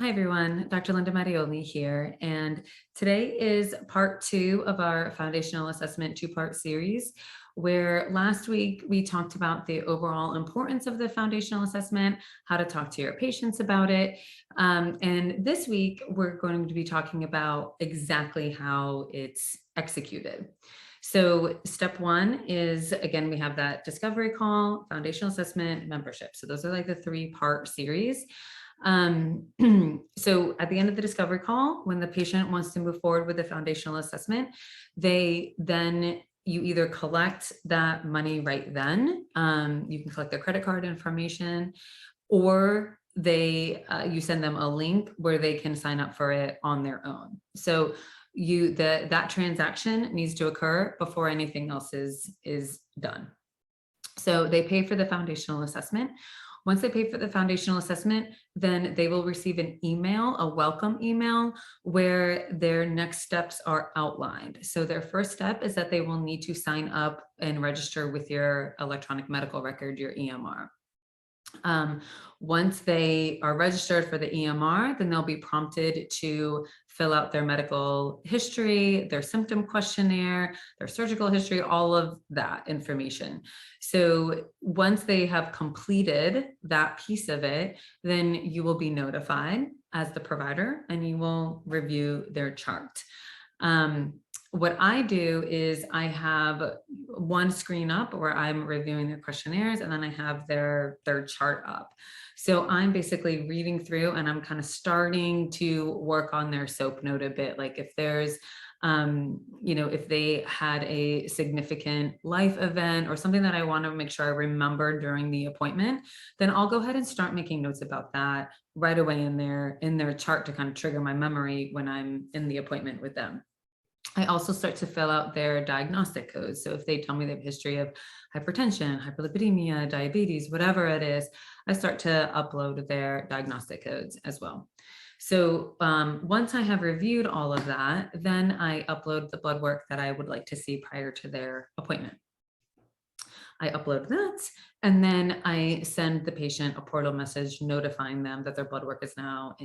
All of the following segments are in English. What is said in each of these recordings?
Hi, everyone. Dr. Linda Matteoli here. And today is part 2 of our foundational assessment 2-part series, where last week we talked about the overall importance of the foundational assessment, how to talk to your patients about it. And this week, we're going to be talking about exactly how it's executed. So step 1 is, again, we have that discovery call, foundational assessment, membership. So those are like the 3-part series. So at the end of the discovery call, when the patient wants to move forward with the foundational assessment, you either collect that money right then, you can collect their credit card information, or you send them a link where they can sign up for it on their own. So that transaction needs to occur before anything else is done. So they pay for the foundational assessment. Once they pay for the foundational assessment, then they will receive an email, a welcome email, where their next steps are outlined. So their first step is that they will need to sign up and register with your electronic medical record, your EMR. Once they are registered for the EMR, then they'll be prompted to fill out their medical history, their symptom questionnaire, their surgical history, all of that information. So once they have completed that piece of it, then you will be notified as the provider and you will review their chart. What I do is I have one screen up where I'm reviewing their questionnaires, and then I have their chart up. So I'm basically reading through and I'm kind of starting to work on their SOAP note a bit. Like if there's, if they had a significant life event or something that I want to make sure I remember during the appointment, then I'll go ahead and start making notes about that right away in their chart to kind of trigger my memory when I'm in the appointment with them. I also start to fill out their diagnostic codes. So if they tell me they have a history of hypertension, hyperlipidemia, diabetes, whatever it is, I start to upload their diagnostic codes as well. So once I have reviewed all of that, then I upload the blood work that I would like to see prior to their appointment. I upload that, and then I send the patient a portal message notifying them that their blood work is now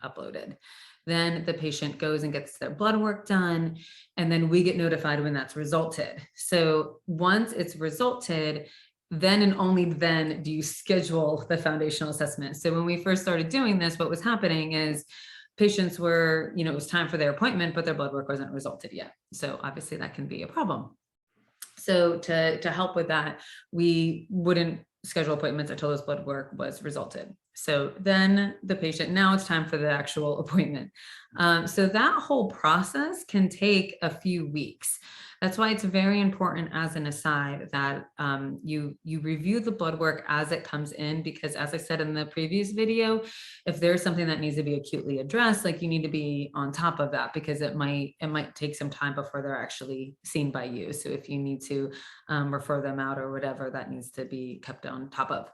uploaded. Then the patient goes and gets their blood work done, and then we get notified when that's resulted. So once it's resulted, then and only then do you schedule the foundational assessment. So when we first started doing this, what was happening is patients were, it was time for their appointment, but their blood work wasn't resulted yet. So obviously that can be a problem. So to help with that, we wouldn't schedule appointments until this blood work was resulted. So then the patient, now it's time for the actual appointment. So that whole process can take a few weeks. That's why it's very important, as an aside, that you review the blood work as it comes in, because as I said in the previous video, if there's something that needs to be acutely addressed, like you need to be on top of that, because it might take some time before they're actually seen by you. So if you need to refer them out or whatever, that needs to be kept on top of.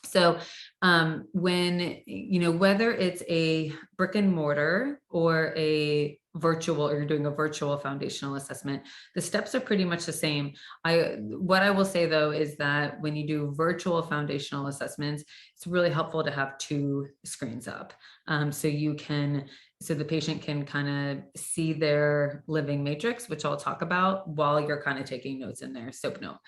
So when, whether it's a brick and mortar or a virtual, or you're doing a virtual foundational assessment, the steps are pretty much the same. What I will say though, is that when you do virtual foundational assessments, it's really helpful to have 2 screens up. So the patient can kind of see their living matrix, which I'll talk about while you're kind of taking notes in their SOAP note.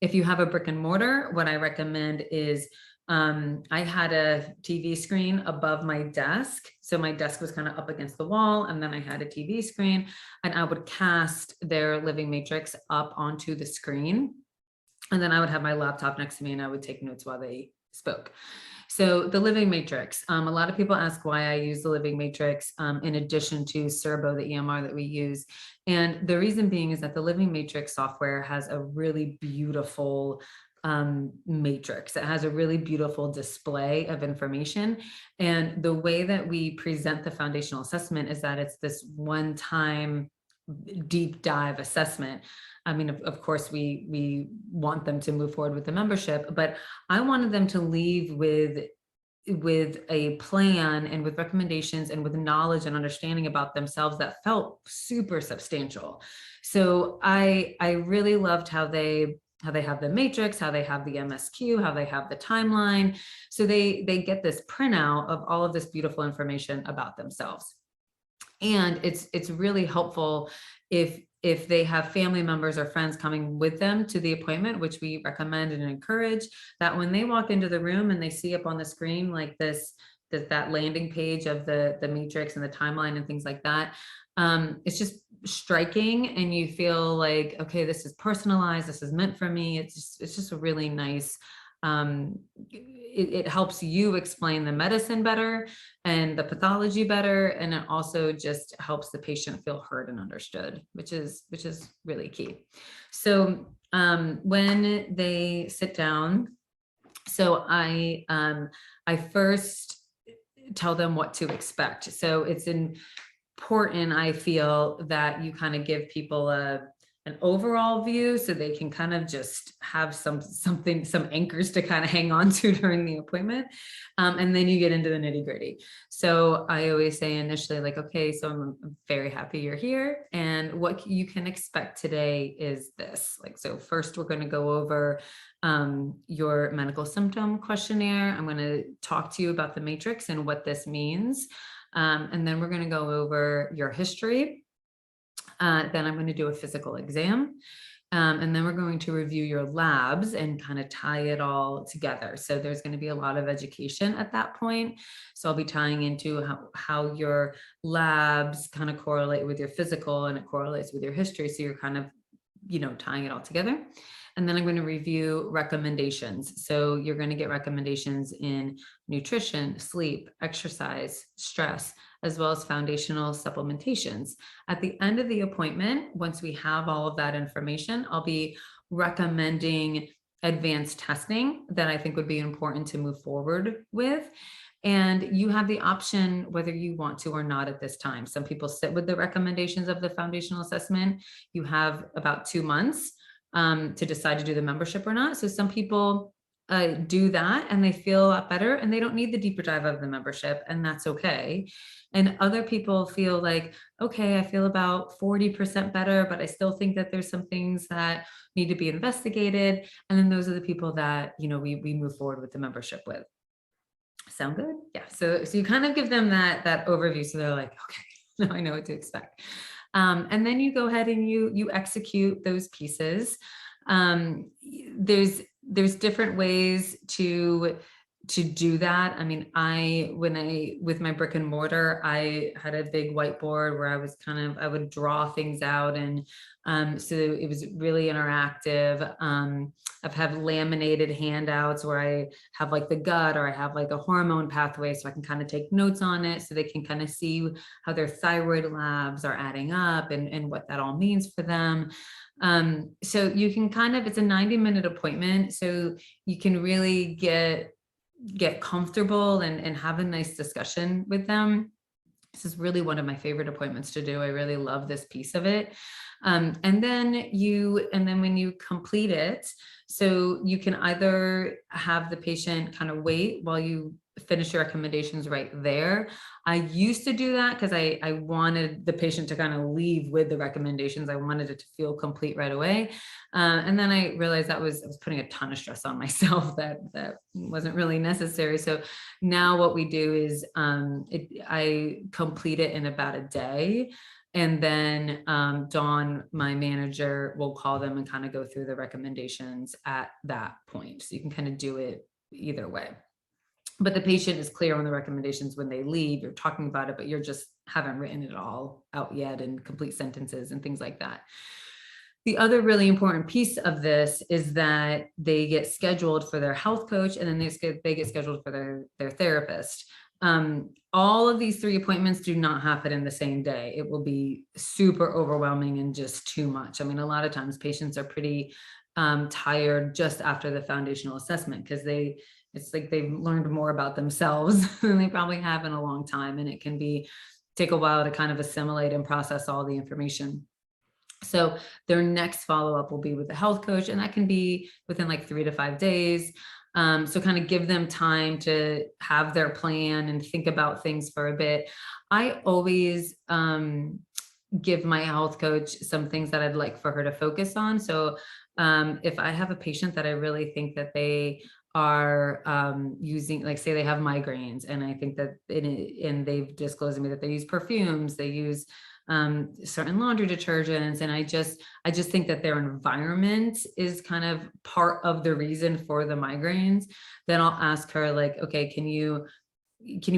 If you have a brick and mortar, what I recommend is I had a TV screen above my desk. So my desk was kind of up against the wall, and then I had a TV screen, and I would cast their living matrix up onto the screen. And then I would have my laptop next to me and I would take notes while they spoke. So the living matrix, a lot of people ask why I use the living matrix in addition to Serbo, the EMR that we use. And the reason being is that the living matrix software has a really beautiful matrix. It has a really beautiful display of information. And the way that we present the foundational assessment is that it's this one-time deep dive assessment. I mean, of course, we want them to move forward with the membership, but I wanted them to leave with a plan and with recommendations and with knowledge and understanding about themselves that felt super substantial. So I really loved how they the matrix, how they have the MSQ, how they have the timeline. So they get this printout of all of this beautiful information about themselves. And it's really helpful if they have family members or friends coming with them to the appointment, which we recommend and encourage, that when they walk into the room and they see up on the screen like that landing page of the matrix and the timeline and things like that, it's just striking, and you feel like, okay, this is personalized, this is meant for me. It's just a really nice, it helps you explain the medicine better and the pathology better, and it also just helps the patient feel heard and understood, which is really key. So when they sit down, so I first tell them what to expect. So it's important, I feel, that you kind of give people an overall view so they can kind of just have some anchors to kind of hang on to during the appointment. And then you get into the nitty gritty. So I always say initially, like, okay, so I'm very happy you're here, and what you can expect today is this. Like, so first we're going to go over your medical symptom questionnaire. I'm going to talk to you about the matrix and what this means. And then we're going to go over your history. Then I'm going to do a physical exam. And then we're going to review your labs and kind of tie it all together. So there's going to be a lot of education at that point. So I'll be tying into how your labs kind of correlate with your physical, and it correlates with your history. So you're kind of, tying it all together. And then I'm going to review recommendations. So you're going to get recommendations in nutrition, sleep, exercise, stress, as well as foundational supplementations. At the end of the appointment, once we have all of that information, I'll be recommending advanced testing that I think would be important to move forward with. And you have the option whether you want to or not at this time. Some people sit with the recommendations of the foundational assessment. You have about 2 months to decide to do the membership or not. So some people do that and they feel a lot better and they don't need the deeper dive of the membership, and that's okay. And other people feel like, okay, I feel about 40% better, but I still think that there's some things that need to be investigated. And then those are the people that, we move forward with the membership with. Sound good? Yeah. So you kind of give them that overview. So they're like, okay, now I know what to expect. And then you go ahead and you execute those pieces. There's different ways to do that. I mean, with my brick and mortar, I had a big whiteboard where I would draw things out, and so it was really interactive. I've had laminated handouts where I have like the gut, or I have like a hormone pathway, so I can kind of take notes on it so they can kind of see how their thyroid labs are adding up and what that all means for them. So you can it's a 90-minute appointment, so you can really get comfortable and have a nice discussion with them. This is really one of my favorite appointments to do. I really love this piece of it. And then when you complete it, so you can either have the patient kind of wait while you finish your recommendations right there. I used to do that because I wanted the patient to kind of leave with the recommendations. I wanted it to feel complete right away. And then I realized I was putting a ton of stress on myself that wasn't really necessary. So now what we do is I complete it in about a day. And then Dawn, my manager, will call them and kind of go through the recommendations at that point. So you can kind of do it either way. But the patient is clear on the recommendations when they leave. You're talking about it, but you're just haven't written it all out yet in complete sentences and things like that. The other really important piece of this is that they get scheduled for their health coach, and then they get scheduled for their therapist. All of these 3 appointments do not happen in the same day. It will be super overwhelming and just too much. I mean, a lot of times patients are pretty tired just after the foundational assessment because it's like they've learned more about themselves than they probably have in a long time. And it can take a while to kind of assimilate and process all the information. So their next follow-up will be with the health coach, and that can be within like 3 to 5 days. So kind of give them time to have their plan and think about things for a bit. I always give my health coach some things that I'd like for her to focus on. So If I have a patient that I really think that they are using, like say they have migraines, and I think that and they've disclosed to me that they use perfumes, they use certain laundry detergents, and I just think that their environment is kind of part of the reason for the migraines, then I'll ask her like, okay, can you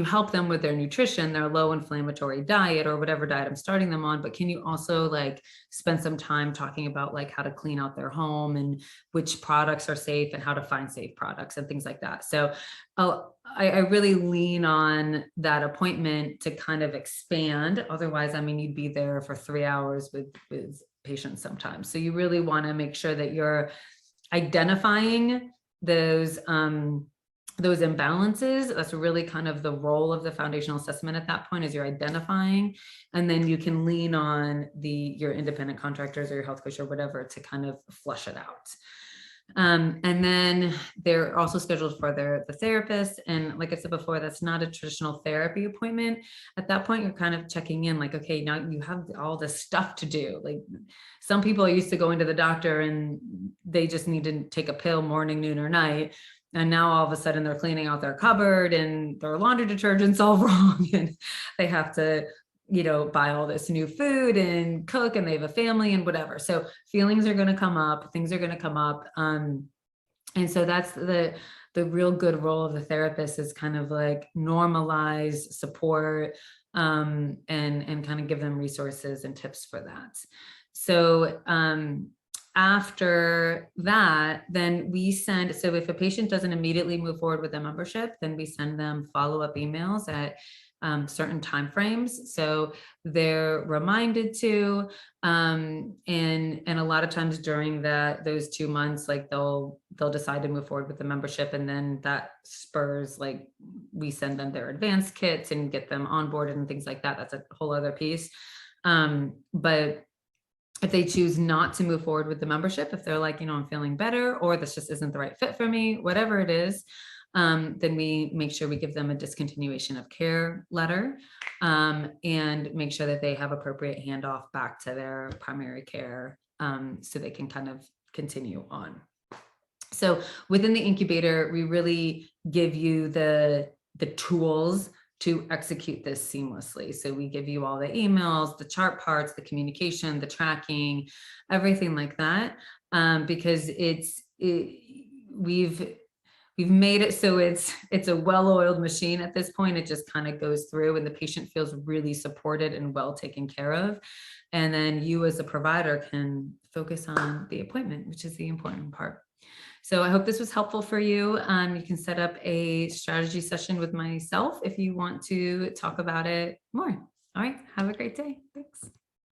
help them with their nutrition, their low inflammatory diet, or whatever diet I'm starting them on, but can you also like spend some time talking about like how to clean out their home and which products are safe and how to find safe products and things like that. So I really lean on that appointment to kind of expand. Otherwise, I mean, you'd be there for 3 hours with patients sometimes. So you really want to make sure that you're identifying those imbalances. That's really kind of the role of the foundational assessment at that point, is you're identifying, and then you can lean on your independent contractors or your health coach or whatever to kind of flush it out. And then they're also scheduled for the therapist. And like I said before, that's not a traditional therapy appointment. At that point, you're kind of checking in like, okay, now you have all this stuff to do. Like some people are used to going to the doctor and they just need to take a pill morning, noon, or night. And now all of a sudden they're cleaning out their cupboard and their laundry detergent's all wrong. And they have to, buy all this new food and cook, and they have a family and whatever. So feelings are going to come up, things are going to come up. And so that's the real good role of the therapist, is kind of like normalize, support, and kind of give them resources and tips for that. So, after that, then we send, so if a patient doesn't immediately move forward with the membership, then we send them follow-up emails at certain timeframes. So they're reminded to, and a lot of times during those 2 months, like they'll decide to move forward with the membership. And then that spurs, like we send them their advanced kits and get them onboarded and things like that. That's a whole other piece. But if they choose not to move forward with the membership, if they're like, I'm feeling better, or this just isn't the right fit for me, whatever it is, then we make sure we give them a discontinuation of care letter, and make sure that they have appropriate handoff back to their primary care, so they can kind of continue on. So within the incubator, we really give you the tools to execute this seamlessly. So we give you all the emails, the chart parts, the communication, the tracking, everything like that, because we've made it so it's a well-oiled machine at this point. It just kind of goes through, and the patient feels really supported and well taken care of. And then you as a provider can focus on the appointment, which is the important part. So I hope this was helpful for you. You can set up a strategy session with myself if you want to talk about it more. All right, have a great day.